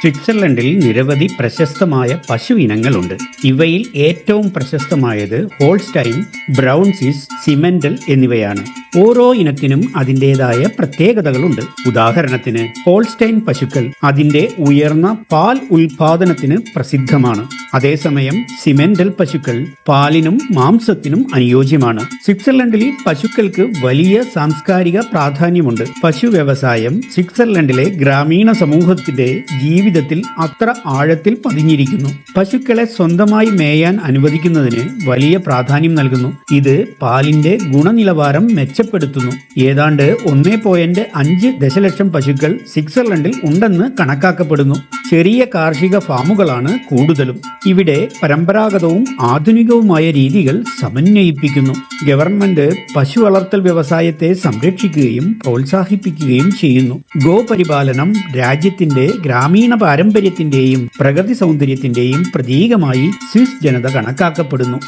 സ്വിറ്റ്സർലൻഡിൽ നിരവധി പ്രശസ്തമായ പശു ഇനങ്ങളുണ്ട്. ഇവയിൽ ഏറ്റവും പ്രശസ്തമായത് ഹോൾസ്റ്റൈൻ, ബ്രൗൺസിസ്, സിമെന്റൽ എന്നിവയാണ്. ഓരോ ഇനത്തിനും അതിൻ്റെതായ പ്രത്യേകതകളുണ്ട്. ഉദാഹരണത്തിന് ഹോൾസ്റ്റൈൻ പശുക്കൾ അതിന്റെ ഉയർന്ന പാൽ ഉൽപാദനത്തിന് പ്രസിദ്ധമാണ്. അതേസമയം സിമെന്റൽ പശുക്കൾ പാലിനും മാംസത്തിനും അനുയോജ്യമാണ്. സ്വിറ്റ്സർലൻഡിൽ പശുക്കൾക്ക് വലിയ സാംസ്കാരിക പ്രാധാന്യമുണ്ട്. പശു വ്യവസായം സ്വിറ്റ്സർലൻഡിലെ ഗ്രാമീണ സമൂഹത്തിന്റെ ജീവിതത്തിൽ അത്ര ആഴത്തിൽ പതിഞ്ഞിരിക്കുന്നു. പശുക്കളെ സ്വന്തമായി മേയാൻ അനുവദിക്കുന്നതിന് വലിയ പ്രാധാന്യം നൽകുന്നു. ഇത് പാലിന്റെ ഗുണനിലവാരം മെച്ചപ്പെടുത്തുന്നു. ഏതാണ്ട് 1.5 ദശലക്ഷം പശുക്കൾ സ്വിറ്റ്സർലൻഡിൽ ഉണ്ടെന്ന് കണക്കാക്കപ്പെടുന്നു. ചെറിയ കാർഷിക ഫാമുകളാണ് കൂടുതലും. ഇവിടെ പരമ്പരാഗതവും ആധുനികവുമായ രീതികൾ സമന്വയിപ്പിക്കുന്നു. ഗവൺമെന്റ് പശു വളർത്തൽ വ്യവസായത്തെ സംരക്ഷിക്കുകയും പ്രോത്സാഹിപ്പിക്കുകയും ചെയ്യുന്നു. ഗോപരിപാലനം രാജ്യത്തിന്റെ ഗ്രാമീണ പാരമ്പര്യത്തിന്റെയും പ്രകൃതി സൗന്ദര്യത്തിന്റെയും പ്രതീകമായി സ്വിസ് ജനത കണക്കാക്കപ്പെടുന്നു.